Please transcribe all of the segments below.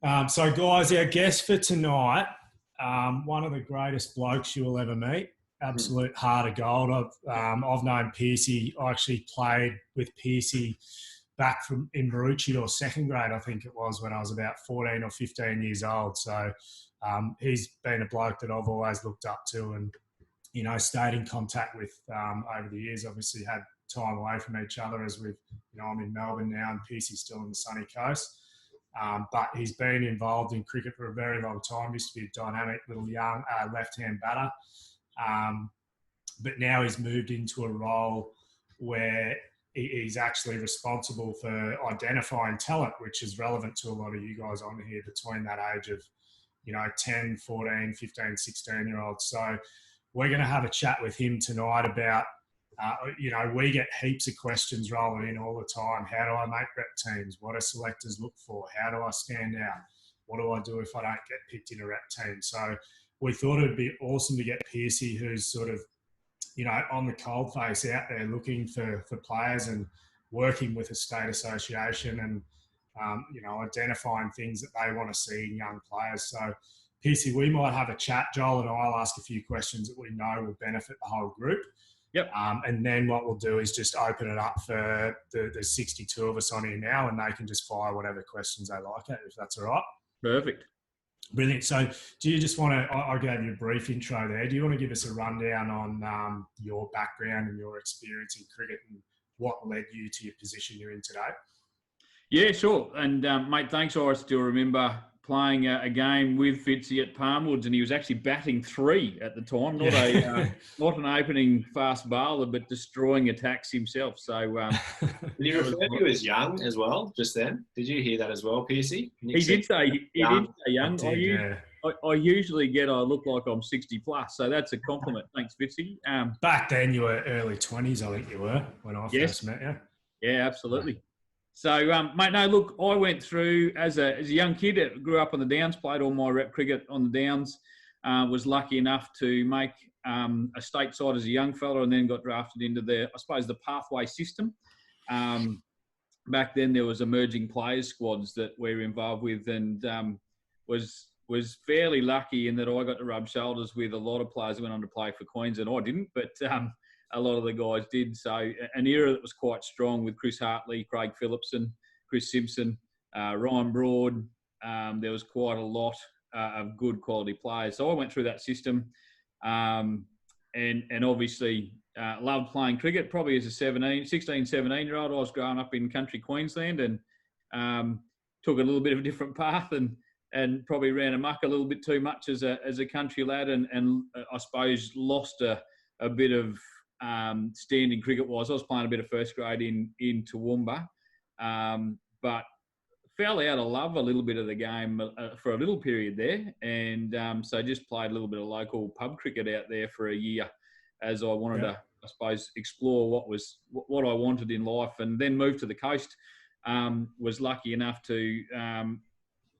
So, guys, our guest for tonight, one of the greatest blokes you will ever meet. Absolute heart of gold. I've known Pearcey. I actually played with Pearcey back from in Maroochydore second grade, I think it was, when I was about 14 or 15 years old. So he's been a bloke that I've always looked up to and, you know, stayed in contact with over the years. Obviously had time away from each other as we've, you know, I'm in Melbourne now and Pearcey's still on the sunny coast. But he's been involved in cricket for a very long time. Used to be a dynamic little young left-hand batter. But now he's moved into a role where he's actually responsible for identifying talent, which is relevant to a lot of you guys on here between that age of, you know, 10, 14, 15, 16-year-olds. So we're going to have a chat with him tonight about, you know, we get heaps of questions rolling in all the time. How do I make rep teams? What do selectors look for? How do I stand out? What do I do if I don't get picked in a rep team? So we thought it'd be awesome to get Pearcey, who's sort of, you know, on the cold face out there looking for players and working with a state association and, you know, identifying things that they want to see in young players. So, Pearcey, we might have a chat. Joel and I'll ask a few questions that we know will benefit the whole group. Yep. And then what we'll do is just open it up for the 62 of us on here now, and they can just fire whatever questions they like at, if that's all right. Perfect. Brilliant. So do you just want to, I gave you a brief intro there. Do you want to give us a rundown on your background and your experience in cricket and what led you to your position you're in today? Yeah, sure. And mate, thanks. I still remember playing a game with Fitzy at Palmwoods, and he was actually batting 3 at the time, not an opening fast bowler, but destroying attacks himself. So did he refer to you as young as well just then? Did you hear that as well, Pearcey? He did say young. I usually get I look like I'm 60 plus, so that's a compliment. Thanks, Fitzy. Back then you were early 20s, I think you were, when I first met you. Yeah, absolutely. So, mate, no, look, I went through as a young kid, grew up on the Downs, played all my rep cricket on the Downs, was lucky enough to make a state side as a young fella, and then got drafted into the pathway system. Back then there was emerging players squads that we were involved with, and was fairly lucky in that I got to rub shoulders with a lot of players who went on to play for Queensland. I didn't, but a lot of the guys did. So an era that was quite strong with Chris Hartley, Craig Phillipson, Chris Simpson, Ryan Broad. There was quite a lot of good quality players. So I went through that system and obviously loved playing cricket. Probably as a 16, 17-year-old, I was growing up in country Queensland and took a little bit of a different path and probably ran amok a little bit too much as a country lad and I suppose lost a bit of standing cricket-wise. I was playing a bit of first grade in Toowoomba, but fell out of love a little bit of the game for a little period there, and so just played a little bit of local pub cricket out there for a year as I wanted to, I suppose, explore what I wanted in life, and then moved to the coast. Was lucky enough to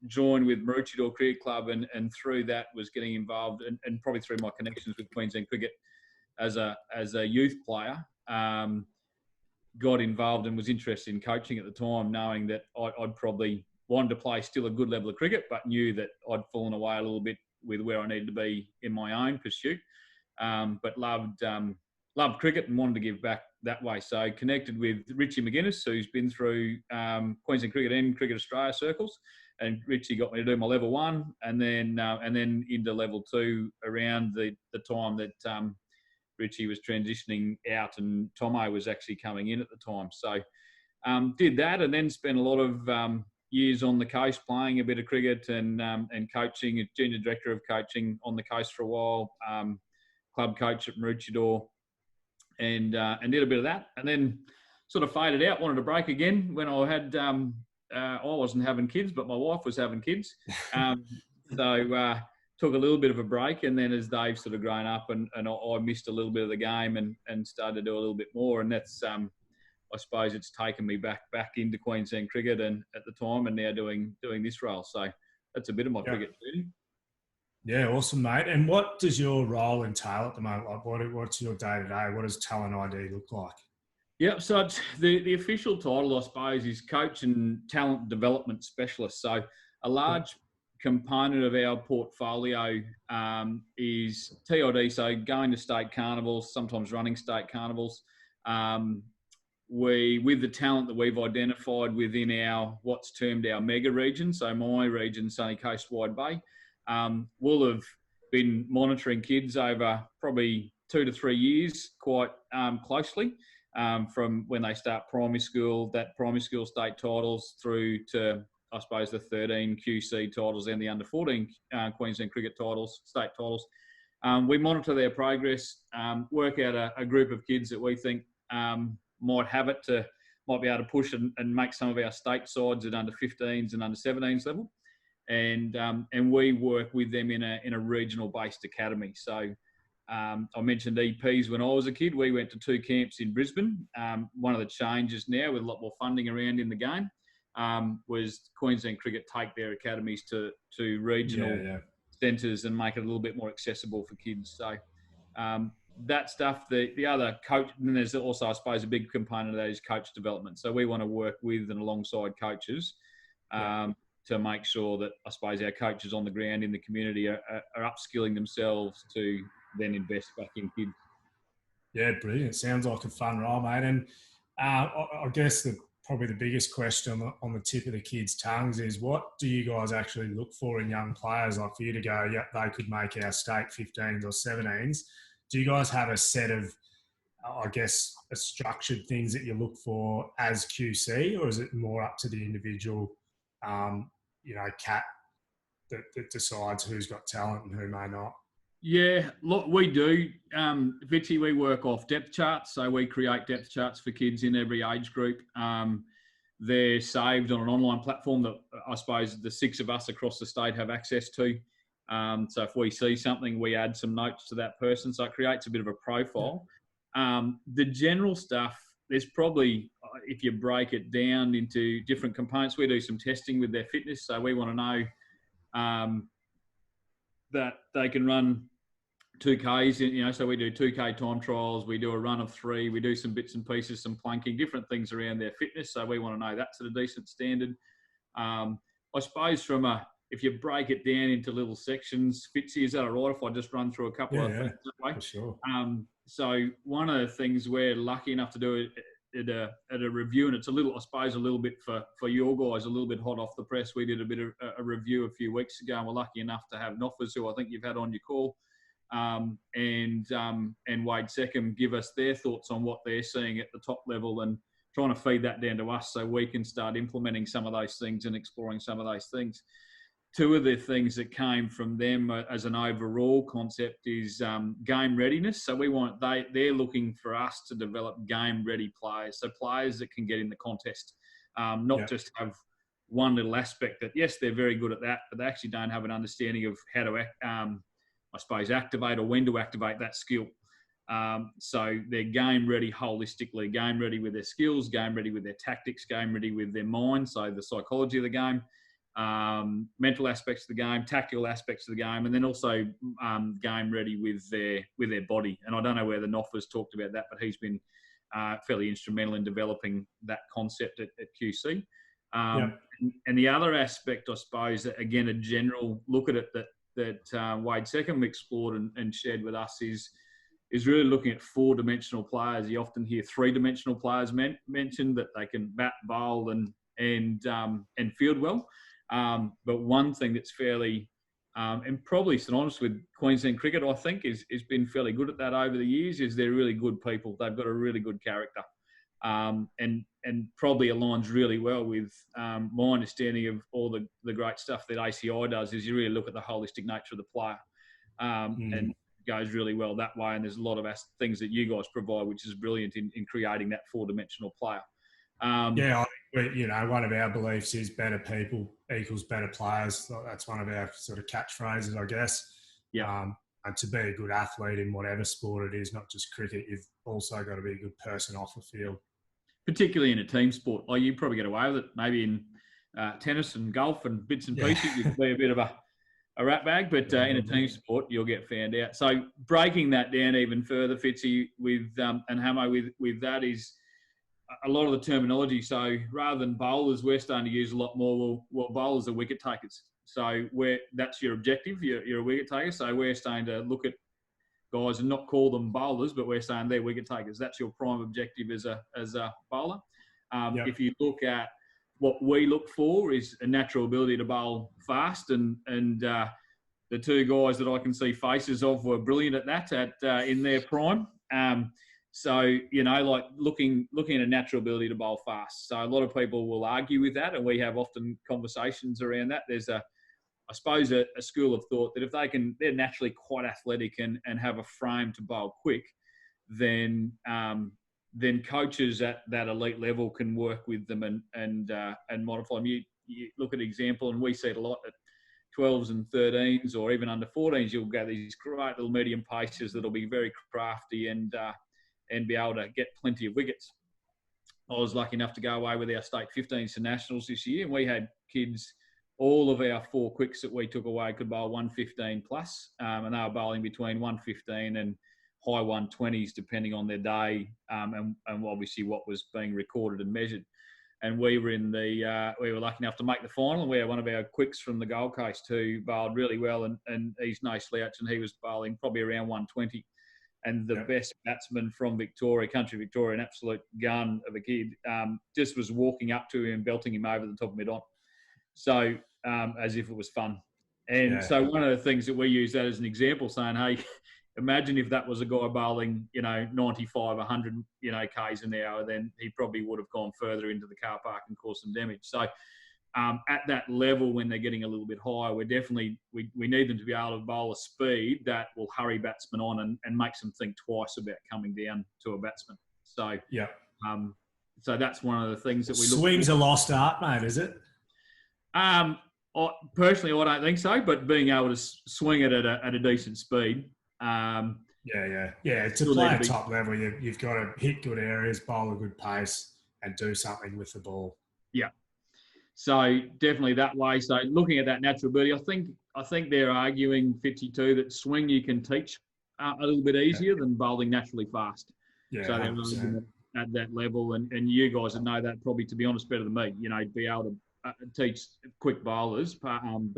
join with Maroochydore Cricket Club, and through that was getting involved, and probably through my connections with Queensland Cricket as a youth player, got involved and was interested in coaching at the time, knowing that I'd probably wanted to play still a good level of cricket, but knew that I'd fallen away a little bit with where I needed to be in my own pursuit. But loved cricket and wanted to give back that way. So connected with Richie McGuinness, who's been through Queensland Cricket and Cricket Australia circles, and Richie got me to do my level 1, and then into level 2 around the time that Richie was transitioning out and Tomo was actually coming in at the time. So did that, and then spent a lot of years on the coast playing a bit of cricket and coaching, a junior director of coaching on the coast for a while, club coach at Maroochydore, and did a bit of that, and then sort of faded out, wanted a break again when I had, I wasn't having kids, but my wife was having kids. So took a little bit of a break, and then as they've sort of grown up and I missed a little bit of the game and started to do a little bit more, and that's I suppose it's taken me back into Queensland cricket and at the time, and now doing this role. So that's a bit of my cricket journey. Yeah, awesome, mate. And what does your role entail at the moment? Like, what's your day-to-day? What does Talent ID look like? Yeah, so it's the official title, I suppose, is Coach and Talent Development Specialist. So a large component of our portfolio is TID, so going to state carnivals, sometimes running state carnivals. With the talent that we've identified within our what's termed our mega region, so my region, Sunny Coast Wide Bay, we'll have been monitoring kids over probably 2 to 3 years quite closely, from when they start primary school, that primary school state titles, through to, I suppose, the 13 QC titles and the under 14 Queensland cricket titles, state titles. We monitor their progress, work out a group of kids that we think might be able to push and make some of our state sides at under 15s and under 17s level, and we work with them in a regional based academy. So I mentioned EPs when I was a kid. We went to 2 camps in Brisbane. One of the changes now, with a lot more funding around in the game, was Queensland Cricket take their academies to regional centres and make it a little bit more accessible for kids. So that stuff, the other coach, and there's also, I suppose, a big component of that is coach development. So we want to work with and alongside coaches to make sure that, I suppose, our coaches on the ground in the community are upskilling themselves to then invest back in kids. Yeah, brilliant. Sounds like a fun role, mate. And I guess probably the biggest question on the tip of the kids' tongues is, what do you guys actually look for in young players? Like, for you to go, yep, they could make our state 15s or 17s. Do you guys have a set of, I guess, a structured things that you look for as QC, or is it more up to the individual, cat that decides who's got talent and who may not? Yeah, look, we do. Vitty, we work off depth charts. So we create depth charts for kids in every age group. They're saved on an online platform that I suppose the 6 of us across the state have access to. So if we see something, we add some notes to that person. So it creates a bit of a profile. The general stuff, there's probably, if you break it down into different components, we do some testing with their fitness. So we want to know that they can run 2Ks, so we do 2K time trials, we do a run of 3, we do some bits and pieces, some planking, different things around their fitness. So we want to know that's at a decent standard. I suppose if you break it down into little sections, Fitzy, is that all right if I just run through a couple of things that way? For sure. So one of the things we're lucky enough to do at a review, and it's a little bit for your guys, a little bit hot off the press. We did a bit of a review a few weeks ago, and we're lucky enough to have Noffers, who I think you've had on your call, and Wade Seckham, give us their thoughts on what they're seeing at the top level, and trying to feed that down to us so we can start implementing some of those things and exploring some of those things. 2 of the things that came from them as an overall concept is game readiness. So they're looking for us to develop game ready players, so players that can get in the contest, not just have one little aspect that, yes, they're very good at that, but they actually don't have an understanding of how to, I suppose, activate or when to activate that skill. So they're game ready holistically, game ready with their skills, game ready with their tactics, game ready with their mind, so the psychology of the game, mental aspects of the game, tactical aspects of the game, and then also game ready with their body. And I don't know whether Noffers talked about that, but he's been fairly instrumental in developing that concept at QC. And the other aspect, I suppose, again, a general look at it that Wade Seckham explored and shared with us is really looking at 4-dimensional players. You often hear 3-dimensional players mentioned, that they can bat, bowl, and field well. But one thing that's fairly, and probably synonymous with Queensland cricket, I think, is been fairly good at that over the years, is they're really good people. They've got a really good character, and probably aligns really well with my understanding of all the great stuff that ACI does, is you really look at the holistic nature of the player, and goes really well that way. And there's a lot of things that you guys provide, which is brilliant in creating that 4-dimensional player. I think, one of our beliefs is better people equals better players. That's one of our sort of catchphrases, I guess. And to be a good athlete in whatever sport it is, not just cricket, you've also got to be a good person off the field. Particularly in a team sport. You probably get away with it. Maybe in tennis and golf and bits and pieces, you can be a bit of a rat bag, but in a team sport, you'll get found out. So breaking that down even further, Fitzy, with and Hamo, with that is, a lot of the terminology. So rather than bowlers, we're starting to use a lot more, well, bowlers are wicket takers. So that's your objective. You're a wicket taker. So we're starting to look at guys and not call them bowlers, but we're saying they're wicket takers. That's your prime objective as a bowler. If you look at what we look for is a natural ability to bowl fast, and the two guys that I can see faces of were brilliant at that in their prime. So, like looking at a natural ability to bowl fast. So a lot of people will argue with that, and we have often conversations around that. There's I suppose a school of thought that if they're naturally quite athletic and have a frame to bowl quick, then coaches at that elite level can work with them and modify them. You look at an example, and we see it a lot at 12s and 13s, or even under 14s. You'll get these great little medium pacers that'll be very crafty and be able to get plenty of wickets. I was lucky enough to go away with our state 15s to nationals this year, and we had kids. All of our 4 quicks that we took away could bowl 115 plus, and they were bowling between 115 and high 120s, depending on their day, and obviously what was being recorded and measured. And we were we were lucky enough to make the final. We had one of our quicks from the Gold Coast who bowled really well, and he's no slouch, and he was bowling probably around 120. And the best batsman from Victoria, country Victoria, an absolute gun of a kid, just was walking up to him and belting him over the top of mid-on. So as if it was fun. And so one of the things that we use that as an example, saying, hey, imagine if that was a guy bowling, 95, 100, Ks an hour, then he probably would have gone further into the car park and caused some damage. So at that level, when they're getting a little bit higher, we need them to be able to bowl a speed that will hurry batsmen on and makes them think twice about coming down to a batsman. So so that's one of the things that we look. Swing's a lost art, mate, is it? Personally, I don't think so. But being able to swing it at a decent speed. To play at top level, you've got to hit good areas, bowl a good pace, and do something with the ball. Yeah. So definitely that way. So looking at that natural ability, I think they're arguing 52 that swing you can teach a little bit easier than bowling naturally fast. Yeah, so they're arguing at that level, and you guys would know that probably, to be honest, better than me. Be able to teach quick bowlers, be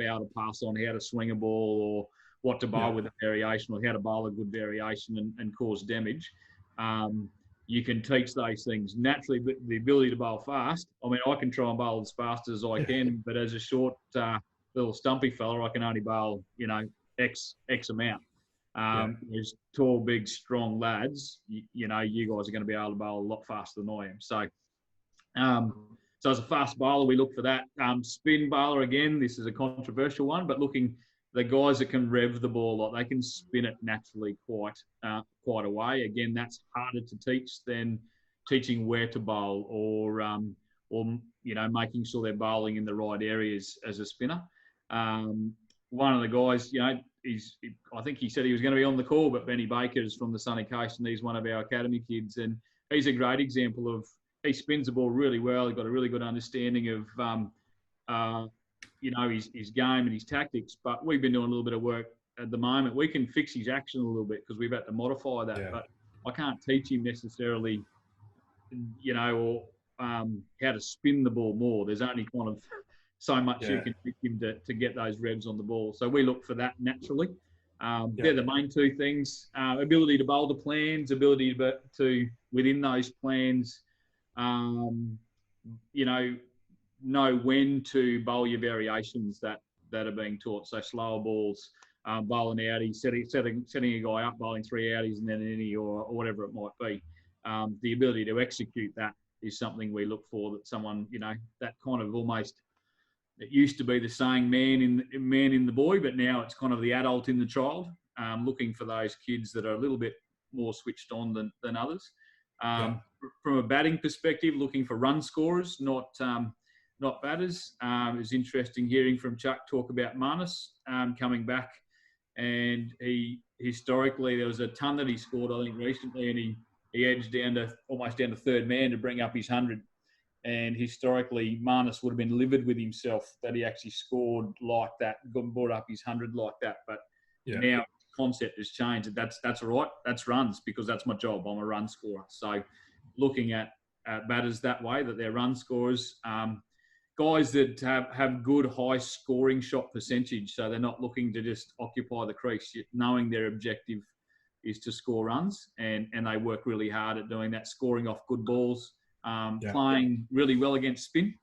able to pass on how to swing a ball or what to bowl with a variation, or how to bowl a good variation and cause damage. You can teach those things naturally, but the ability to bowl fast, I mean, I can try and bowl as fast as I can, but as a short little stumpy fella, I can only bowl, X amount. There's tall, big, strong lads, you guys are going to be able to bowl a lot faster than I am. So as a fast bowler, we look for that. Spin bowler, again, this is a controversial one, but the guys that can rev the ball, they can spin it naturally quite a way. Again, that's harder to teach than teaching where to bowl or making sure they're bowling in the right areas as a spinner. One of the guys, I think he said he was going to be on the call, but Benny Baker is from the Sunny Coast, and he's one of our academy kids, and he's a great example of, he spins the ball really well. He's got a really good understanding of his game and his tactics, but we've been doing a little bit of work at the moment. We can fix his action a little bit because we've had to modify that, but I can't teach him necessarily, or how to spin the ball more. There's only kind of so much you can teach him to get those revs on the ball. So we look for that naturally. They're the main two things: ability to bowl the plans, ability to within those plans, know when to bowl your variations that are being taught. So slower balls, bowling outies, setting a guy up, bowling 3 outies and then an innie or whatever it might be. The ability to execute that is something we look for, that someone, that kind of almost, it used to be the saying man in the boy, but now it's kind of the adult in the child, looking for those kids that are a little bit more switched on than others. From a batting perspective, looking for run scorers, not batters. It was interesting hearing from Chuck talk about Marnus coming back, and historically there was a ton that he scored, I think, recently, and he edged almost down to third man to bring up his 100. And historically, Marnus would have been livid with himself that he actually scored like that, brought up his 100 like that. But now the concept has changed. That's all right. That's runs, because that's my job. I'm a run scorer. So looking at batters that way, that they're run scorers. Guys that have good high scoring shot percentage, so they're not looking to just occupy the crease, knowing their objective is to score runs, and they work really hard at doing that, scoring off good balls, playing really well against spin.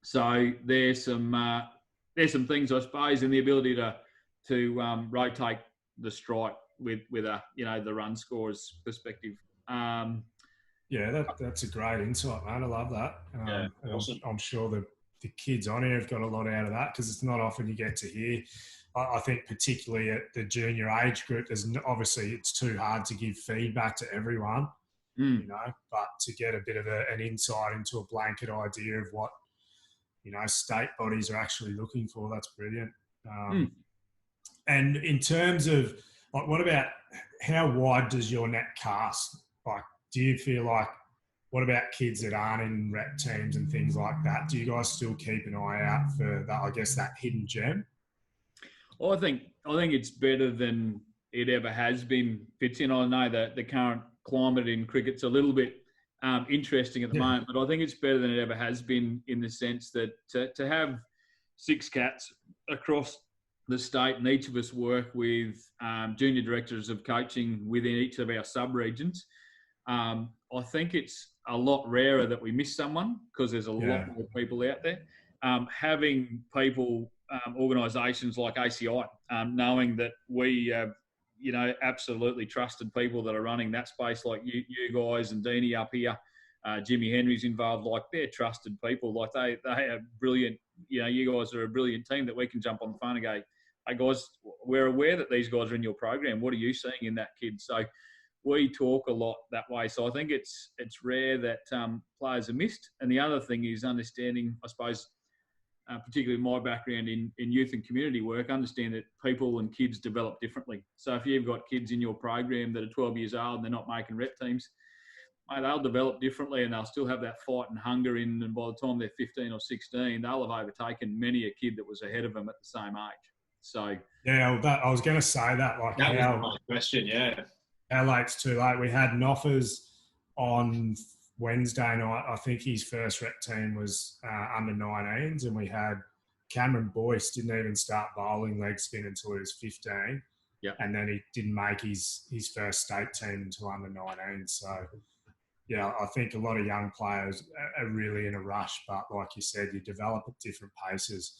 So there's some things, I suppose, in the ability to rotate the strike with the run scorer's perspective. That's a great insight, man. I love that. Awesome. I'm sure the kids on here have got a lot out of that, because it's not often you get to hear. I think particularly at the junior age group, obviously it's too hard to give feedback to everyone, but to get a bit of an insight into a blanket idea of what, state bodies are actually looking for, that's brilliant. And in terms of, like, what about how wide does your net cast? Like, do you feel like, what about kids that aren't in rep teams and things like that? Do you guys still keep an eye out for that, I guess, that hidden gem? Well, I think it's better than it ever has been, Fitzy. I know that the current climate in cricket's a little bit interesting at the moment, but I think it's better than it ever has been, in the sense that to have 6 cats across the state, and each of us work with junior directors of coaching within each of our sub-regions. I think it's a lot rarer that we miss someone, because there's a lot more people out there. Having people, organisations like ACI, knowing that we, absolutely trusted people that are running that space, like you guys and Deanie up here, Jimmy Henry's involved, like, they're trusted people. Like, they are brilliant. You guys are a brilliant team that we can jump on the phone and go, hey guys, we're aware that these guys are in your program. What are you seeing in that kid? So we talk a lot that way. So I think it's rare that players are missed. And the other thing is understanding, I suppose, particularly my background in youth and community work, understand that people and kids develop differently. So if you've got kids in your program that are 12 years old and they're not making rep teams, mate, they'll develop differently, and they'll still have that fight and hunger in. And by the time they're 15 or 16, they'll have overtaken many a kid that was ahead of them at the same age. So I was going to say that. Like, that was my question. How late's too late? We had Noffers on Wednesday night. I think his first rep team was under 19s, and we had Cameron Boyce didn't even start bowling leg spin until he was 15. And then he didn't make his first state team until under 19. So, I think a lot of young players are really in a rush, but like you said, you develop at different paces.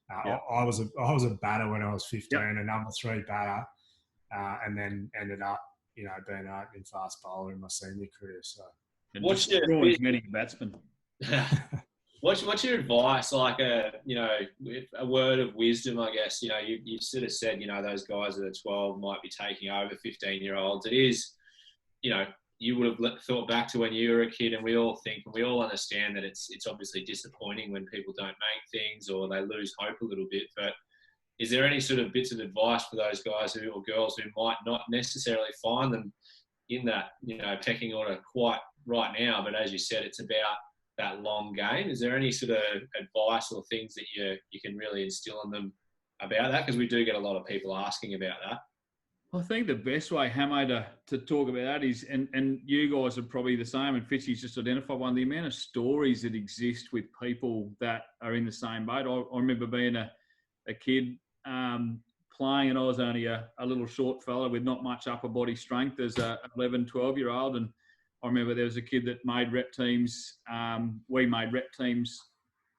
I was a batter when I was 15, a number 3 batter, and then ended up, being an opening fast bowler in my senior career. So, what's your batsman? What's your advice? Like with a word of wisdom, I guess. You sort of said, those guys that are 12 might be taking over 15-year-olds. It is, you would have thought back to when you were a kid, and we all understand that it's obviously disappointing when people don't make things or they lose hope a little bit. But is there any sort of bits of advice for those guys or girls who might not necessarily find them in that, pecking order quite right now? But as you said, it's about that long game. Is there any sort of advice or things that you can really instill in them about that? Because we do get a lot of people asking about that. I think the best way, Hamo, to talk about that is, and you guys are probably the same, and Fitzy's just identified one, the amount of stories that exist with people that are in the same boat. I remember being a kid playing, and I was only a little short fella with not much upper body strength as a 11, 12-year-old. And I remember there was a kid that made rep teams. We made rep teams,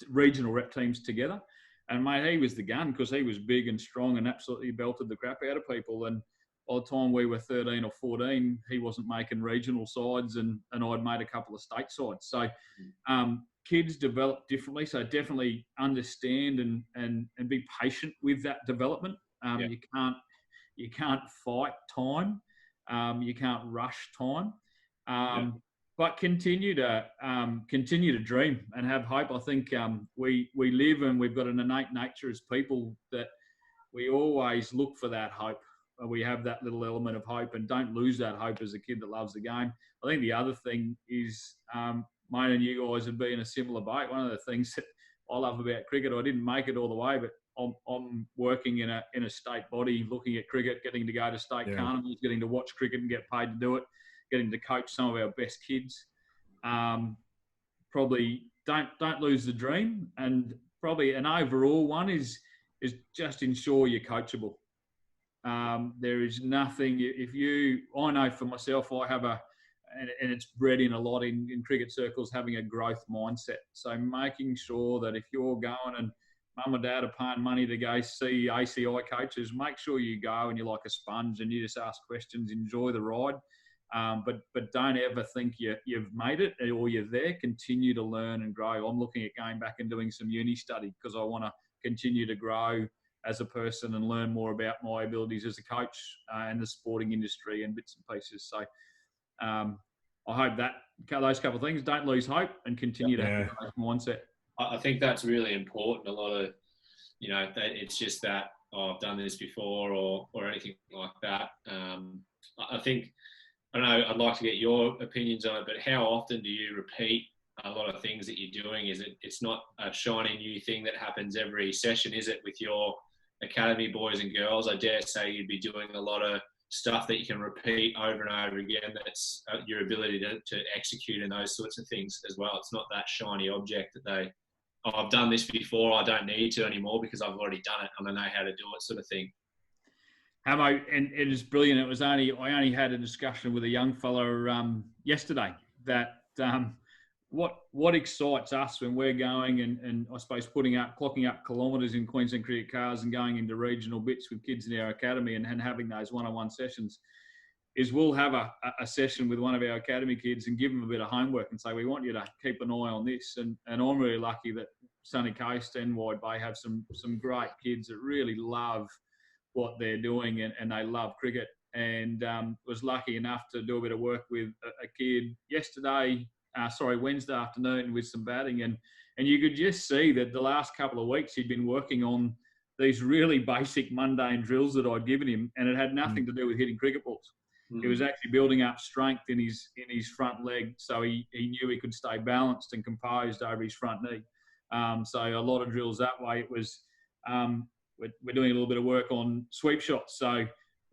regional rep teams together. And, mate, he was the gun, because he was big and strong and absolutely belted the crap out of people. And by the time we were 13 or 14, he wasn't making regional sides, and I'd made a couple of state sides. So kids develop differently. So definitely understand and be patient with that development. You can't fight time. You can't rush time. But continue to dream and have hope. I think we live, and we've got an innate nature as people that we always look for that hope. We have that little element of hope, and don't lose that hope as a kid that loves the game. I think the other thing is, mate, and you guys have been in a similar boat. One of the things that I love about cricket, I didn't make it all the way, but I'm working in a state body, looking at cricket, getting to go to state carnivals, getting to watch cricket and get paid to do it. getting to coach some of our best kids. Probably don't lose the dream, and probably an overall one is just ensure you're coachable. There is nothing, I know for myself, I have and it's bred in a lot in cricket circles, having a growth mindset. So making sure that if you're going and mum and dad are paying money to go see ACI coaches, make sure you go and you're like a sponge and you just ask questions, enjoy the ride. But don't ever think you've made it or you're there. Continue to learn and grow. I'm looking at going back and doing some uni study because I want to continue to grow as a person and learn more about my abilities as a coach and the sporting industry and bits and pieces. So I hope that those couple of things, don't lose hope and continue to have a mindset. I think that's really important. A lot of, it's just that, I've done this before or anything like that. I think, I don't know, I'd like to get your opinions on it, but how often do you repeat a lot of things that you're doing? It's not a shiny new thing that happens every session, is it, with your academy boys and girls? I dare say you'd be doing a lot of stuff that you can repeat over and over again. That's your ability to execute and those sorts of things as well. It's not that shiny object that I've done this before, I don't need to anymore because I've already done it and I know how to do it, sort of thing. Hamo, and it is brilliant. I only had a discussion with a young fella yesterday that what excites us when we're going and I suppose clocking up kilometres in Queensland cricket cars and going into regional bits with kids in our academy and having those one-on-one sessions is we'll have a session with one of our academy kids and give them a bit of homework and say, we want you to keep an eye on this. And I'm really lucky that Sunny Coast and Wide Bay have some great kids that really love what they're doing and they love cricket. And was lucky enough to do a bit of work with a kid Wednesday afternoon with some batting. And you could just see that the last couple of weeks he'd been working on these really basic mundane drills that I'd given him, and it had nothing to do with hitting cricket balls. He was actually building up strength in his front leg, so he knew he could stay balanced and composed over his front knee. So a lot of drills that way. It was we're doing a little bit of work on sweep shots. So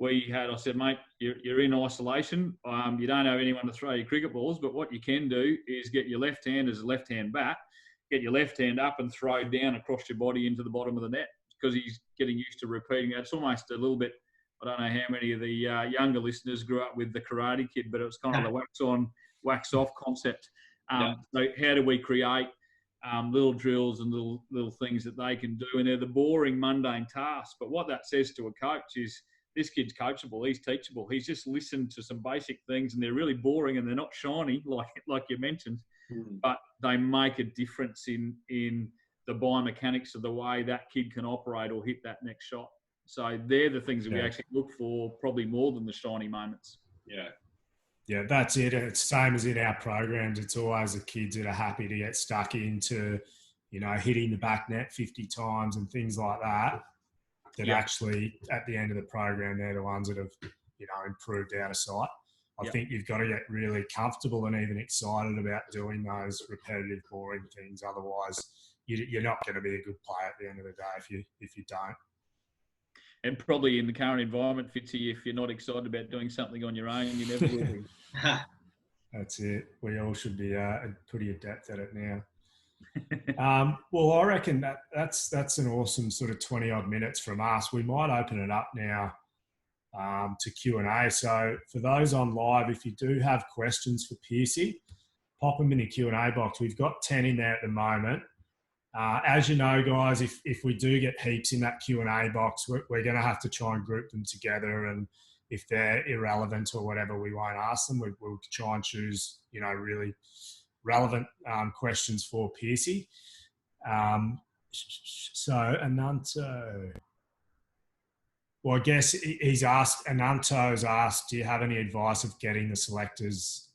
I said, mate, you're in isolation. You don't have anyone to throw your cricket balls, but what you can do is get your left hand as a left-hand bat, get your left hand up and throw down across your body into the bottom of the net, because he's getting used to repeating that. It's almost a little bit, I don't know how many of the younger listeners grew up with the Karate Kid, but it was kind of the wax on, wax off concept. So how do we create little drills and little things that they can do? And they're the boring, mundane tasks. But what that says to a coach is, this kid's coachable, he's teachable. He's just listened to some basic things and they're really boring and they're not shiny, like you mentioned, but they make a difference in the biomechanics of the way that kid can operate or hit that next shot. So they're the things that we actually look for, probably more than the shiny moments. Yeah, that's it. It's the same as in our programs. It's always the kids that are happy to get stuck into, hitting the back net 50 times and things like that. Actually, at the end of the program, they're the ones that have, improved out of sight. I think you've got to get really comfortable and even excited about doing those repetitive, boring things. Otherwise, you're not going to be a good player at the end of the day if you don't. And probably in the current environment, Fitzy, if you're not excited about doing something on your own, you never will be. That's it. We all should be pretty adept at it now. Well, I reckon that's an awesome sort of 20-odd minutes from us. We might open it up now to Q&A. So for those on live, if you do have questions for Pearcey, pop them in the Q&A box. We've got 10 in there at the moment. As you know, guys, if we do get heaps in that Q&A box, we're going to have to try and group them together. And if they're irrelevant or whatever, we won't ask them. We'll try and choose, really relevant questions for Pearcey. So Ananto, well, I guess Ananto's asked, do you have any advice of getting the selectors'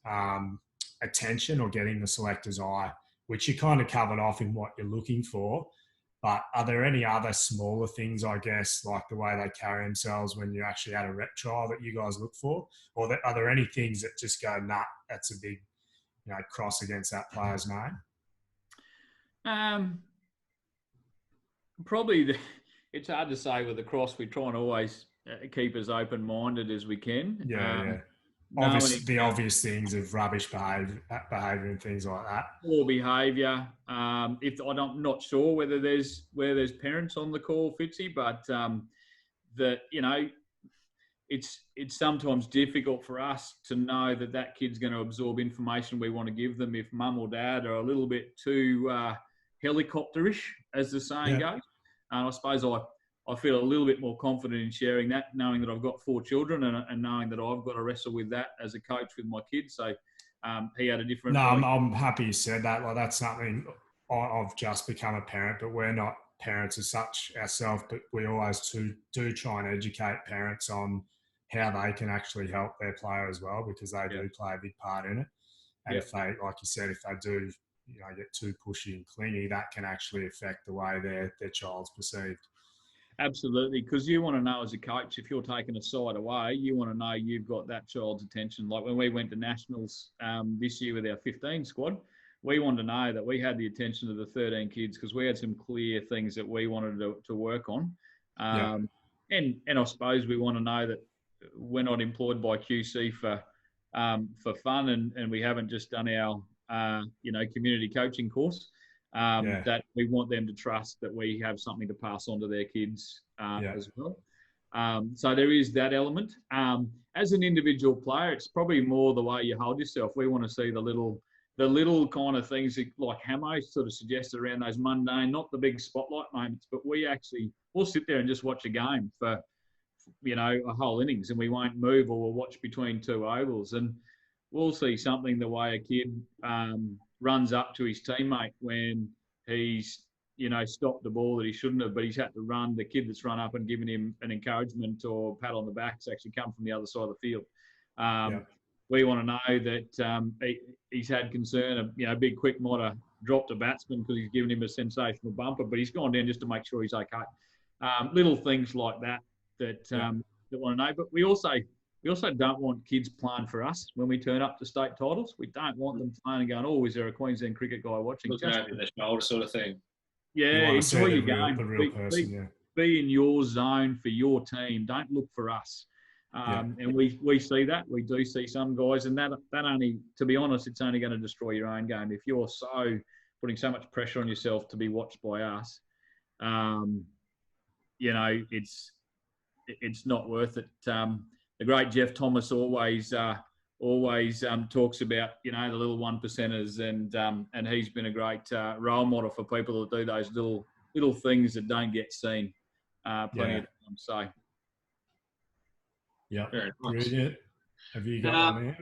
attention or getting the selectors' eye? Which you kind of covered off in what you're looking for. But are there any other smaller things, I guess, like the way they carry themselves when you actually had a rep trial that you guys look for? Or are there any things that just go, nah, that's a big, cross against that player's name? Probably it's hard to say with the cross. We try and always keep as open-minded as we can. the obvious things of rubbish behaviour and things like that. Poor behaviour. I'm not sure whether there's parents on the call, Fitzy, but it's sometimes difficult for us to know that kid's going to absorb information we want to give them if mum or dad are a little bit too helicopterish, as the saying goes. And I suppose I feel a little bit more confident in sharing that, knowing that I've got 4 children and knowing that I've got to wrestle with that as a coach with my kids. So he had a different... No, I'm happy you said that. Like, that's something I've just become a parent, but we're not parents as such ourselves, but we always do try and educate parents on how they can actually help their player as well, because they do play a big part in it. And if they, like you said, if they do, get too pushy and clingy, that can actually affect the way their child's perceived. Absolutely, because you want to know as a coach, if you're taking a side away, you want to know you've got that child's attention. Like when we went to Nationals this year with our 15 squad, we wanted to know that we had the attention of the 13 kids because we had some clear things that we wanted to work on. And I suppose we want to know that we're not employed by QC for fun and we haven't just done our community coaching course. That we want them to trust that we have something to pass on to their kids as well. So there is that element. As an individual player, it's probably more the way you hold yourself. We want to see the little kind of things that, like Hamo sort of suggested around those mundane, not the big spotlight moments, but we'll sit there and just watch a game for a whole innings and we won't move, or we'll watch between 2 ovals and we'll see something the way a kid runs up to his teammate when he's, stopped the ball that he shouldn't have, but he's had to run. The kid that's run up and given him an encouragement or pat on the back has actually come from the other side of the field. We want to know that he's had concern. Big Quick might have dropped a batsman because he's given him a sensational bumper, but he's gone down just to make sure he's okay. Little things like that want to know. But we also don't want kids playing for us when we turn up to state titles. We don't want them playing and going, oh, is there a Queensland cricket guy watching? Looking over the shoulder sort of thing. Yeah, enjoy your game. The real person, be in your zone for your team. Don't look for us. And we see that. We do see some guys, and that only, to be honest, it's only going to destroy your own game. If you're putting so much pressure on yourself to be watched by us, it's not worth it. The great Jeff Thomas always talks about the little 1%ers, and he's been a great role model for people that do those little things that don't get seen plenty of times. So, very nice. Brilliant. Have you got one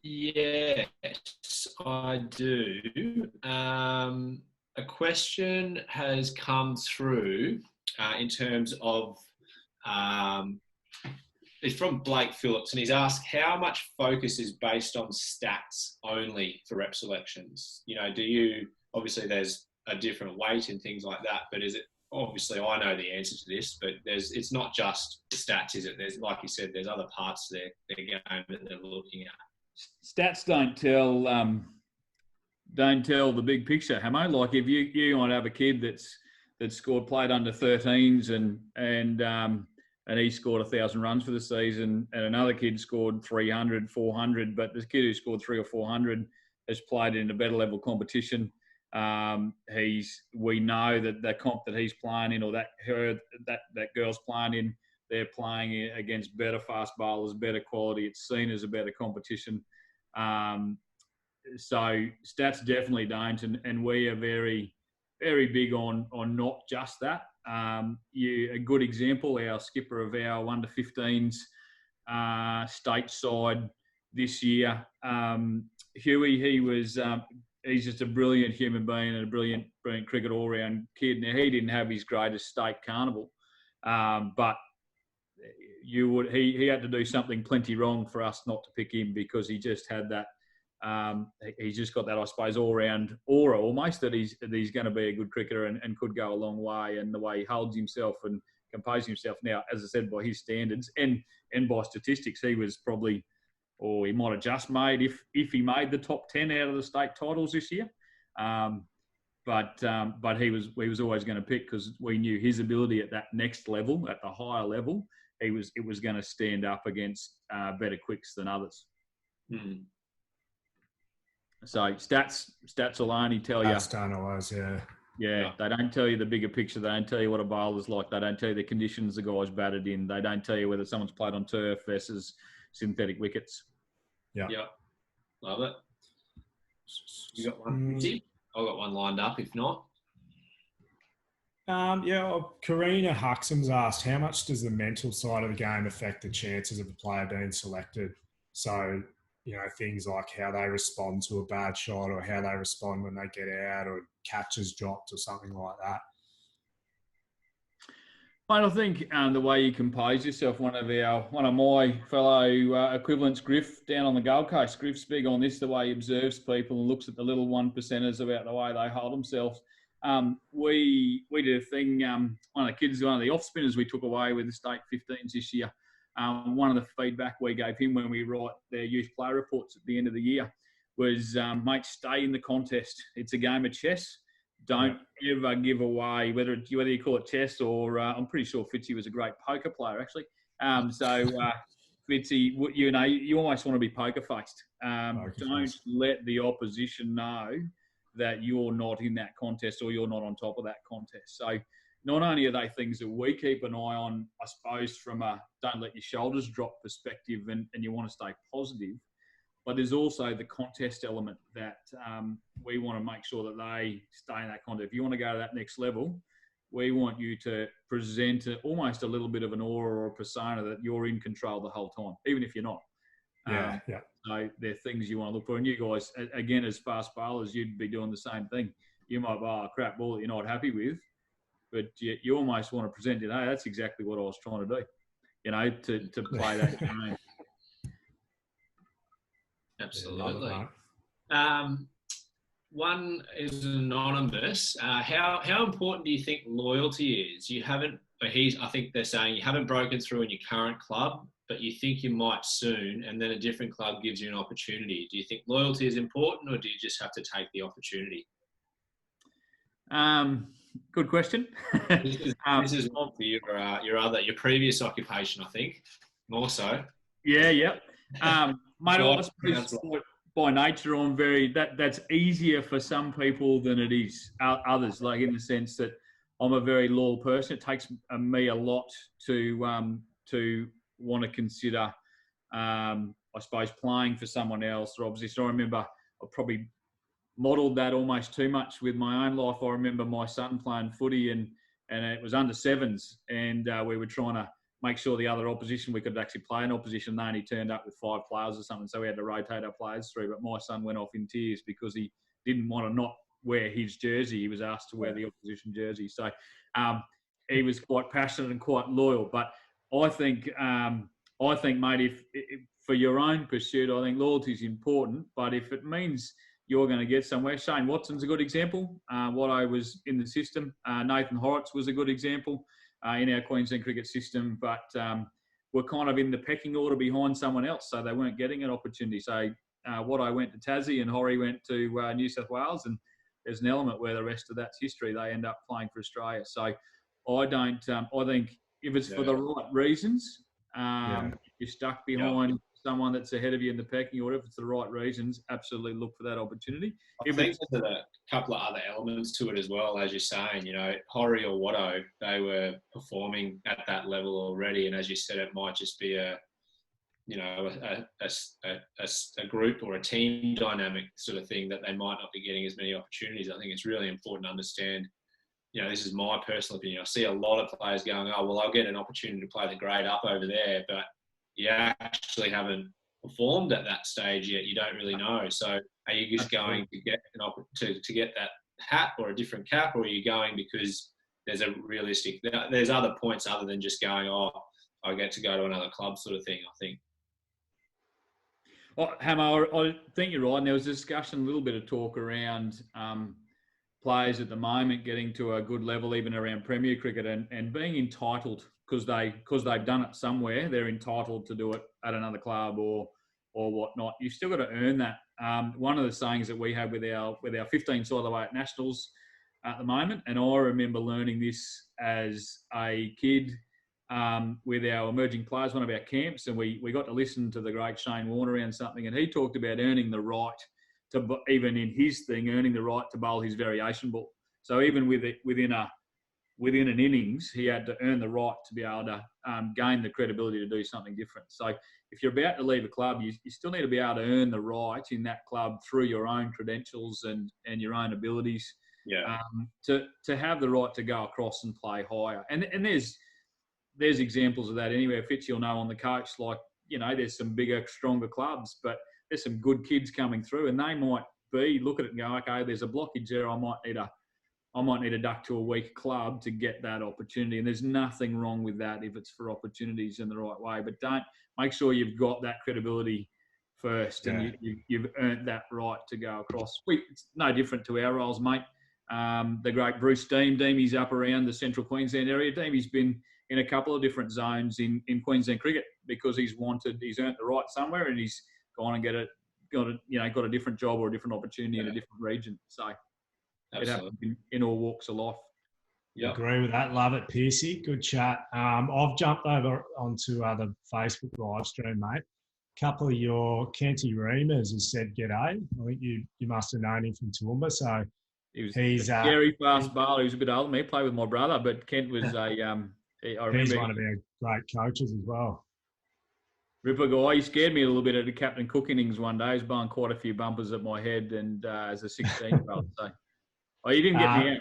here? Yes, I do. A question has come through in terms of. It's from Blake Phillips, and he's asked how much focus is based on stats only for rep selections. Obviously there's a different weight and things like that, but is it, obviously I know the answer to this, but it's not just the stats, is it? There's, like you said, there's other parts to their game that they're looking at. Stats don't tell the big picture, Hamo. Like if you might have a kid that's played under 13s and he scored 1,000 runs for the season, and another kid scored 300, 400, but this kid who scored 300 or 400 has played in a better level competition. We know that the comp that he's playing in, or that girl's playing in, they're playing against better fast bowlers, better quality. It's seen as a better competition. So stats definitely don't, and we are very, very big on not just that. A good example, our skipper of our 1-15s stateside this year, Huey, he's just a brilliant human being and a brilliant cricket all-round kid. Now, he didn't have his greatest state carnival, but he had to do something plenty wrong for us not to pick him, because he just had that. He's just got that, I suppose, all-round aura almost, that he's going to be a good cricketer and could go a long way. And the way he holds himself and composes himself now, as I said, by his standards and by statistics, he was probably, or he might have just made, if he made the top 10 out of the state titles this year. But he was always going to pick, because we knew his ability at that next level, at the higher level, it was going to stand up against better quicks than others. Mm. So stats will only tell you. That's done always, yeah. Yeah, they don't tell you the bigger picture. They don't tell you what a bowler's like. They don't tell you the conditions the guy's batted in. They don't tell you whether someone's played on turf versus synthetic wickets. Yeah. Love it. You got one, Fitzy? I've got one lined up, if not. Karina Huxham's asked, how much does the mental side of the game affect the chances of a player being selected? So, things like how they respond to a bad shot or how they respond when they get out or catches dropped or something like that. I think the way you compose yourself, one of my fellow equivalents, Griff, down on the Gold Coast, Griff's big on this, the way he observes people and looks at the little 1%ers about the way they hold themselves. We did a thing, one of the off spinners we took away with the state 15s this year. One of the feedback we gave him when we write their youth play reports at the end of the year was, mate, stay in the contest. It's a game of chess. Don't ever give away, whether you call it chess or I'm pretty sure Fitzy was a great poker player, actually. Fitzy, you almost want to be poker faced. Don't let the opposition know that you're not in that contest or you're not on top of that contest. So not only are they things that we keep an eye on, I suppose, from a don't let your shoulders drop perspective and you want to stay positive, but there's also the contest element that we want to make sure that they stay in that contest. If you want to go to that next level, we want you to present almost a little bit of an aura or a persona that you're in control the whole time, even if you're not. So they're things you want to look for. And you guys, again, as fast bowlers, you'd be doing the same thing. You might bowl a crap ball that you're not happy with, but you almost want to present it, hey, that's exactly what I was trying to do, to play that game. Absolutely. One is anonymous. How important do you think loyalty is? I think they're saying you haven't broken through in your current club, but you think you might soon, and then a different club gives you an opportunity. Do you think loyalty is important, or do you just have to take the opportunity? Good question. This is one for your previous occupation, I think, more so. Yeah. Mate, I suppose by nature, I'm that's easier for some people than it is others. Like in the sense that I'm a very loyal person. It takes me a lot to want to consider, I suppose, playing for someone else or opposition. I remember I probably modelled that almost too much with my own life. I remember my son playing footy and it was under sevens, and we were trying to make sure the other opposition, we could actually play an opposition. They only turned up with 5 players or something, so we had to rotate our players through. But my son went off in tears because he didn't want to not wear his jersey. He was asked to wear the opposition jersey. So he was quite passionate and quite loyal. But I think, mate, if for your own pursuit, I think loyalty is important. But if it means you're going to get somewhere, Shane Watson's a good example. What I was in the system, Nathan Horrocks was a good example. In our Queensland cricket system, but were kind of in the pecking order behind someone else, so they weren't getting an opportunity. So what I went to Tassie and Horry went to New South Wales, and there's an element where the rest of that's history. They end up playing for Australia. So I think if it's for the right reasons, you're stuck behind someone that's ahead of you in the pecking order. If it's the right reasons, absolutely look for that opportunity. I think there's a couple of other elements to it as well, as you're saying. Horry or Watto, they were performing at that level already, and as you said, it might just be a group or a team dynamic sort of thing that they might not be getting as many opportunities. I think it's really important to understand. This is my personal opinion. I see a lot of players going, oh, well, I'll get an opportunity to play the grade up over there, but you actually haven't performed at that stage yet. You don't really know. So are you just going to get an opportunity to get that hat or a different cap, or are you going because there's other points other than just going, oh, I get to go to another club sort of thing, I think. Well, Hamo, I think you're right. And there was a discussion, a little bit of talk around players at the moment getting to a good level, even around Premier cricket, and being entitled because they've done it somewhere. They're entitled to do it at another club or whatnot. You've still got to earn that. One of the sayings that we have with our 15 side away at Nationals at the moment, and I remember learning this as a kid with our emerging players, one of our camps, and we got to listen to the great Shane Warner around something, and he talked about earning the right to, even in his thing, earning the right to bowl his variation ball. So even within an innings, he had to earn the right to be able to gain the credibility to do something different. So if you're about to leave a club, you still need to be able to earn the right in that club through your own credentials and your own abilities. Yeah. To have the right to go across and play higher. And there's examples of that anywhere. Fitz, you'll know on the coach, like, there's some bigger, stronger clubs, but there's some good kids coming through, and they might look at it and go, okay, there's a blockage there. I might need to duck to a weak club to get that opportunity. And there's nothing wrong with that if it's for opportunities in the right way. But don't make sure you've got that credibility first, and you've earned that right to go across. It's no different to our roles, mate. The great Bruce Deemy's up around the central Queensland area. Deemy's been in a couple of different zones in Queensland cricket because he's earned the right somewhere, and he's gone and got a different job or a different opportunity in a different region. So it happens in all walks of life. Yep. Agree with that. Love it, Pearcey. Good chat. I've jumped over onto the Facebook live stream, mate. A couple of your Kenty Reamers has said g'day. I think you must have known him from Toowoomba. So he's a very fast bowler. He was a bit older than me. Played with my brother, but Kent was I remember he's one of our great coaches as well. Ripper guy. He scared me a little bit at the Captain Cook innings one day. He was blowing quite a few bumpers at my head, and as a 16-year-old. So, you didn't get me out.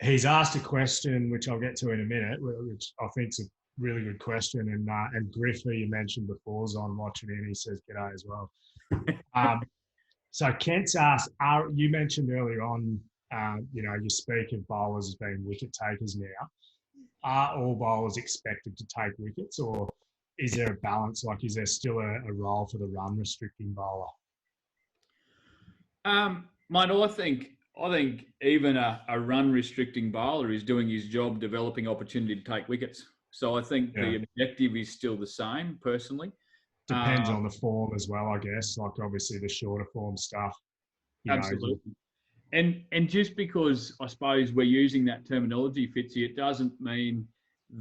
He's asked a question, which I'll get to in a minute, which I think is a really good question. And Griff, who you mentioned before, is on watching in. He says g'day as well. So Kent's asked, you mentioned earlier on, you speak of bowlers as being wicket takers now. Are all bowlers expected to take wickets, or is there a balance? Like, is there still a role for the run restricting bowler? Mate, I think even a run restricting bowler is doing his job, developing opportunity to take wickets. So I think the objective is still the same, personally. Depends on the form as well, I guess. Like, obviously the shorter form stuff. Absolutely. And just because I suppose we're using that terminology, Fitzy, it doesn't mean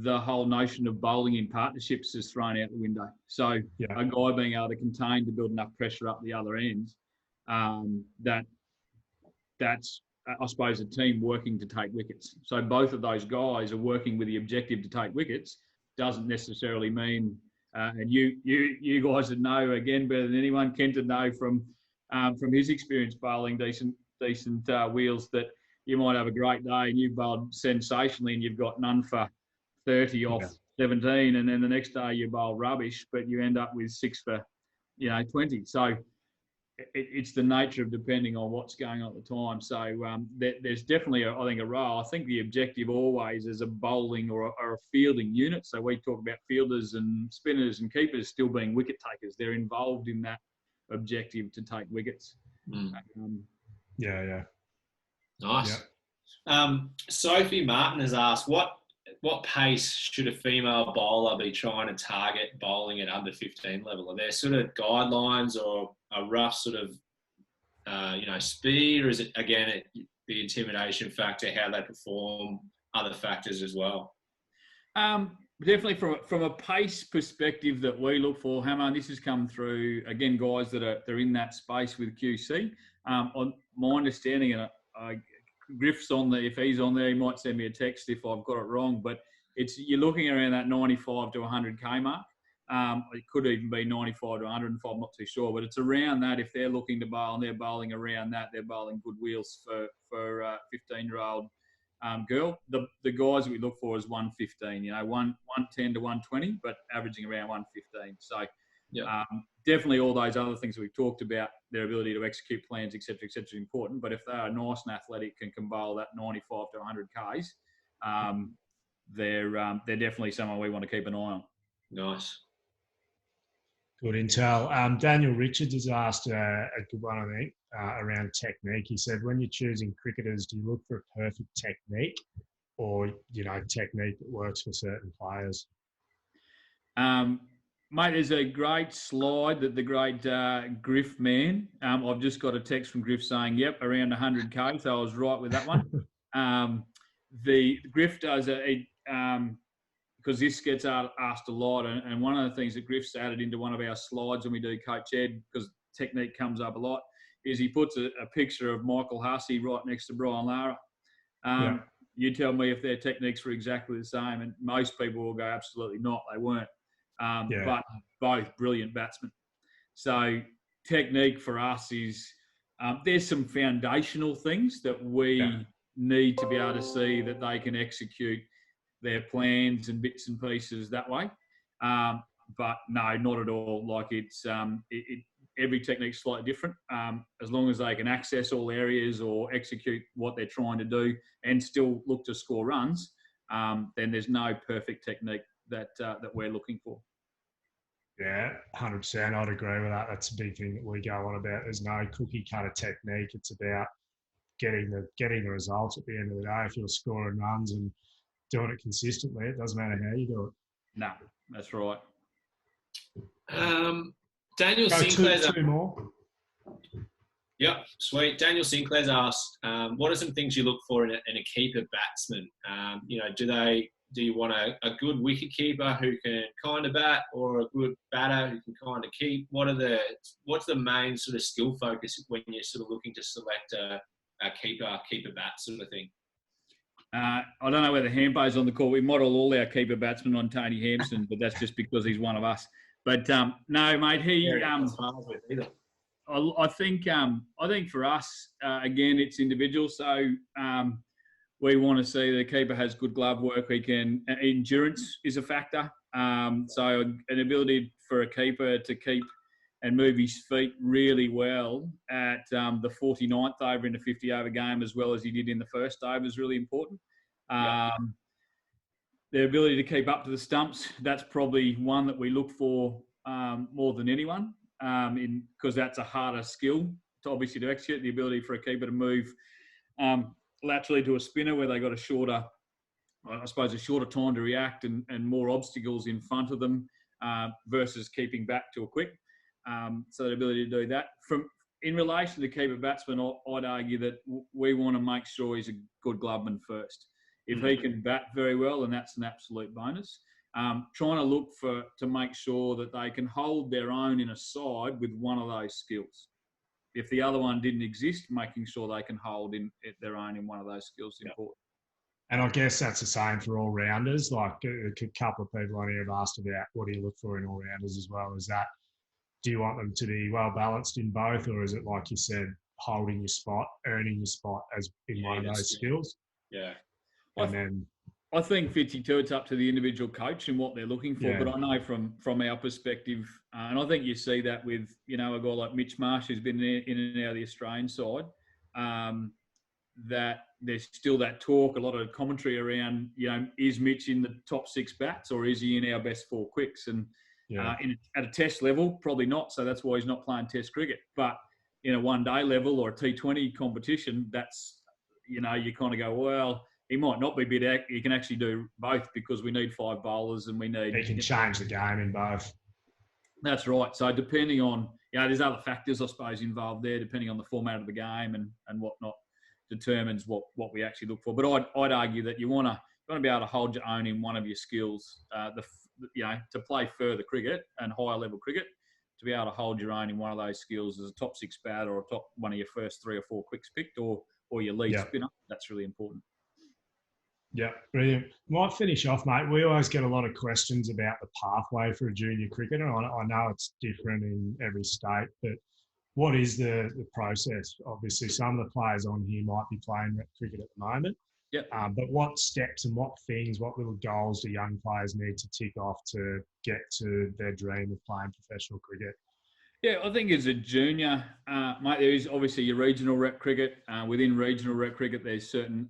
the whole notion of bowling in partnerships is thrown out the window. So a guy being able to contain to build enough pressure up the other end, that's, I suppose, a team working to take wickets. So both of those guys are working with the objective to take wickets. Doesn't necessarily mean, and you guys would know again better than anyone, Kent would know from his experience bowling decent wheels, that you might have a great day and you've bowled sensationally and you've got none for 30 off 17, and then the next day you bowl rubbish, but you end up with 6 for 20. So it's the nature of depending on what's going on at the time. So there's definitely, I think, a role. I think the objective always is a bowling or a fielding unit. So we talk about fielders and spinners and keepers still being wicket takers. They're involved in that objective to take wickets. Nice. Sophie Martin has asked, what pace should a female bowler be trying to target bowling at under 15 level? Are there sort of guidelines or a rough sort of, speed, or is it, again, the intimidation factor, how they perform, other factors as well? Definitely from a pace perspective that we look for, Hammer, and this has come through, again, guys they're in that space with QC. On my understanding, and Griff's on there. If he's on there, he might send me a text if I've got it wrong. But you're looking around that 95 to 100k mark. It could even be 95 to 105. I'm not too sure, but it's around that. If they're looking to bowl and they're bowling around that, they're bowling good wheels for a 15-year-old girl. The guys that we look for is 115. 110 to 120, but averaging around 115. So. Definitely all those other things that we've talked about, their ability to execute plans, et cetera, is important. But if they are nice and athletic and can bowl that 95 to 100 Ks, they're definitely someone we want to keep an eye on. Nice. Good intel. Daniel Richards has asked a good one, I think, around technique. He said, when you're choosing cricketers, do you look for a perfect technique or, technique that works for certain players? Mate, there's a great slide that the great Griff man, I've just got a text from Griff saying, yep, around 100k, so I was right with that one. The Griff does because this gets asked a lot, and one of the things that Griff's added into one of our slides when we do Coach Ed, because technique comes up a lot, is he puts a picture of Michael Hussey right next to Brian Lara. You tell me if their techniques were exactly the same, and most people will go, absolutely not, they weren't. But both brilliant batsmen. So technique for us is, there's some foundational things that we need to be able to see that they can execute their plans and bits and pieces that way. But no, not at all. Like every technique's slightly different. As long as they can access all areas or execute what they're trying to do and still look to score runs, then there's no perfect technique that we're looking for. Yeah, 100%. I'd agree with that. That's a big thing that we go on about. There's no cookie cutter technique. It's about getting the results at the end of the day. If you're scoring runs and doing it consistently, it doesn't matter how you do it. No, that's right. Daniel Sinclair's two more. Yep, sweet. Daniel Sinclair's asked, what are some things you look for in a keeper batsman? Do you want a good wicket keeper who can kind of bat, or a good batter who can kind of keep? What's the main sort of skill focus when you're sort of looking to select a keeper bat sort of thing? I don't know whether Hampo's on the call. We model all our keeper batsmen on Tony Hampson, but that's just because he's one of us. But no, mate, I think for us, again, it's individual. So we want to see the keeper has good glove work. Endurance is a factor. So an ability for a keeper to keep and move his feet really well at the 49th over in a 50-over game, as well as he did in the first over, is really important. Their ability to keep up to the stumps, that's probably one that we look for more than anyone, because that's a harder skill to execute. The ability for a keeper to move laterally to a spinner where they got a shorter time to react and more obstacles in front of them versus keeping back to a quick. So the ability to do that. In relation to keeper batsman, I'd argue that we want to make sure he's a good gloveman first. If he can bat very well, then that's an absolute bonus. Trying to look to make sure that they can hold their own in a side with one of those skills. If the other one didn't exist, making sure they can hold their own in one of those skills is important. And I guess that's the same for all-rounders. Like a couple of people on here have asked about what do you look for in all-rounders as well. Is that, do you want them to be well-balanced in both, or is it, like you said, holding your spot, earning your spot as in one of those skills? Yeah. I think 52, it's up to the individual coach and what they're looking for. Yeah. But I know from our perspective, and I think you see that with, a guy like Mitch Marsh, who's been in and out of the Australian side, that there's still that talk, a lot of commentary around, is Mitch in the top 6 bats, or is he in our best 4 quicks? And at a test level, probably not. So that's why he's not playing test cricket. But in a one-day level or a T20 competition, that's, you kind of go, well, he might not be bid. He can actually do both, because we need 5 bowlers and we need... He can change the game in both. That's right. So depending on, there's other factors, I suppose, involved there, depending on the format of the game and whatnot, determines what we actually look for. But I'd argue that you want to be able to hold your own in one of your skills, to play further cricket and higher level cricket, to be able to hold your own in one of those skills as a top 6 batter or one of your first 3 or 4 quicks picked, or your lead spinner. That's really important. Yeah, brilliant. Might finish off, mate. We always get a lot of questions about the pathway for a junior cricketer. I know it's different in every state, but what is the process? Obviously, some of the players on here might be playing rep cricket at the moment. Yep. But what steps and what little goals do young players need to tick off to get to their dream of playing professional cricket? Yeah, I think as a junior, mate, there is obviously your regional rep cricket. Within regional rep cricket, there's certain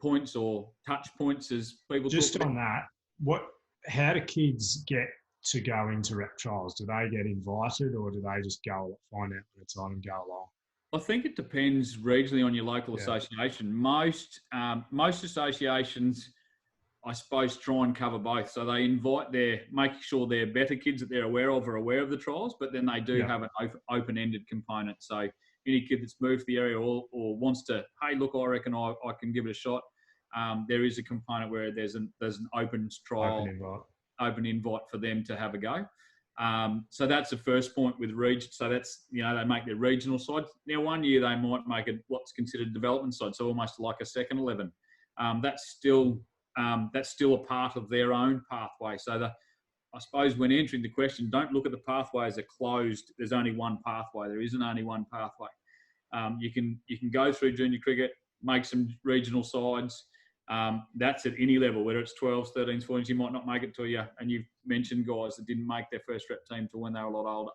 points or touch points, as people just talk on about. that. How do kids get to go into rep trials? Do they get invited, or do they just find out when it's on and go along? I think it depends regionally on your local association. Most associations, I suppose, try and cover both. So they invite making sure their better kids that they're aware of are aware of the trials, but then they do have an open-ended component. So any kid that's moved to the area or wants to, hey, look, I reckon I can give it a shot, there is a component where there's an open trial, open invite for them to have a go. So that's the first point with region. So that's, they make their regional side. Now, one year they might make it what's considered development side, so almost like a second 11. That's still a part of their own pathway. So I suppose when answering the question, don't look at the pathway as a closed. There's only one pathway. There isn't only one pathway. You can go through junior cricket, make some regional sides. That's at any level, whether it's 12s, 13s, 14s. You might not make it to you. And you've mentioned guys that didn't make their first rep team till when they were a lot older.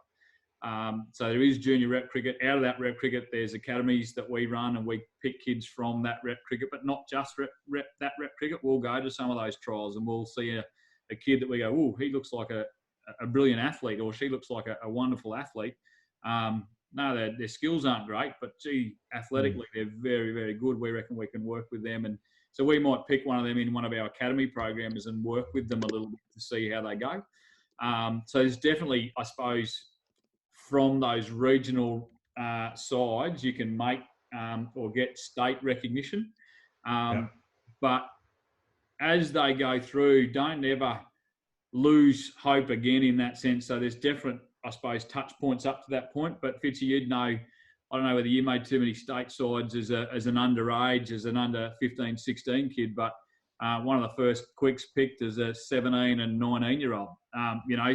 So there is junior rep cricket. Out of that rep cricket, there's academies that we run, and we pick kids from that rep cricket, but not just rep cricket. We'll go to some of those trials and we'll see a kid that we go, oh, he looks like a brilliant athlete, or she looks like a wonderful athlete. No, their skills aren't great, but gee, athletically, they're very, very good. We reckon we can work with them. And so we might pick one of them in one of our academy programs and work with them a little bit to see how they go. So there's definitely, I suppose, from those regional sides, you can make or get state recognition. But as they go through, don't ever lose hope again in that sense. So there's different, I suppose, touch points up to that point. But Fitzy, you'd know, I don't know whether you made too many state sides as an underage, as an under 15, 16 kid, but one of the first quicks picked as a 17 and 19-year-old.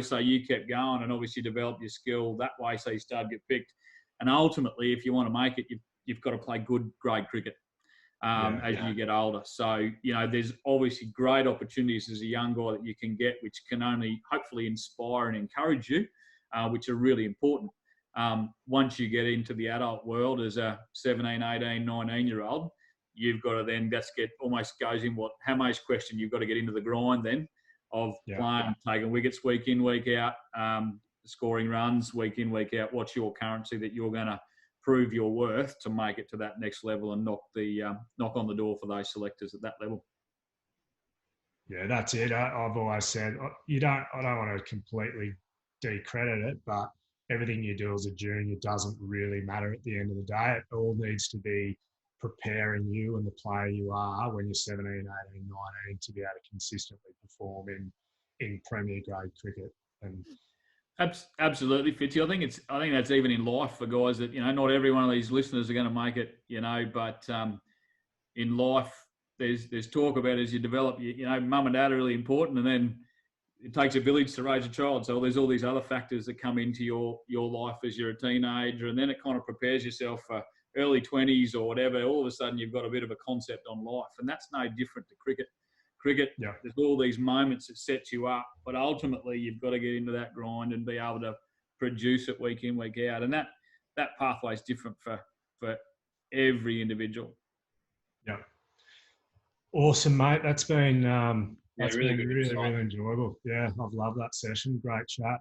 So you kept going and obviously developed your skill that way, so you started to get picked. And ultimately, if you want to make it, you've got to play good grade cricket as you get older. So, there's obviously great opportunities as a young guy that you can get, which can only hopefully inspire and encourage you, which are really important. Once you get into the adult world as a 17, 18, 19-year-old, you've got to then, almost goes in what Hamo's question, you've got to get into the grind then of playing, taking wickets week in, week out, scoring runs week in, week out. What's your currency that you're going to prove your worth to make it to that next level and knock on the door for those selectors at that level? Yeah, that's it. I've always said, I don't want to completely decredit it, but everything you do as a junior doesn't really matter at the end of the day. It all needs to be preparing you and the player you are when you're 17, 18, 19 to be able to consistently perform in Premier grade cricket. And absolutely, Fitzy. I think that's even in life for guys that, not every one of these listeners are going to make it, but in life, there's talk about as you develop, mum and dad are really important, and then it takes a village to raise a child. So there's all these other factors that come into your life as you're a teenager, and then it kind of prepares yourself for early 20s or whatever. All of a sudden, you've got a bit of a concept on life, and that's no different to cricket. There's all these moments that set you up, but ultimately you've got to get into that grind and be able to produce it week in, week out. And that pathway is different for every individual. Yeah. Awesome, mate. That's been really good, really enjoyable. Yeah, I've loved that session. Great chat.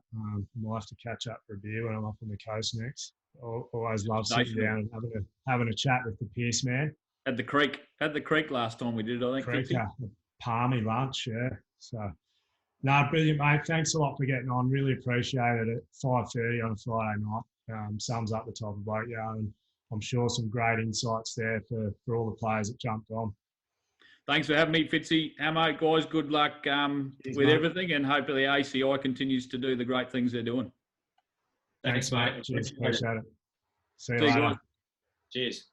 We'll have to catch up for a beer when I'm up on the coast next. Always love sitting down and having a chat with the Pearce man. At the creek last time we did, I think. Palmy lunch, yeah. So, no, brilliant, mate. Thanks a lot for getting on. Really appreciate it at 5:30 on a Friday night. Sums up the type of bloke you are, and I'm sure some great insights there for all the players that jumped on. Thanks for having me, Fitzy. Hamo, guys, good luck with everything, and hopefully ACI continues to do the great things they're doing. Thanks, mate. Cheers. Appreciate it. See you later. Guys. Cheers.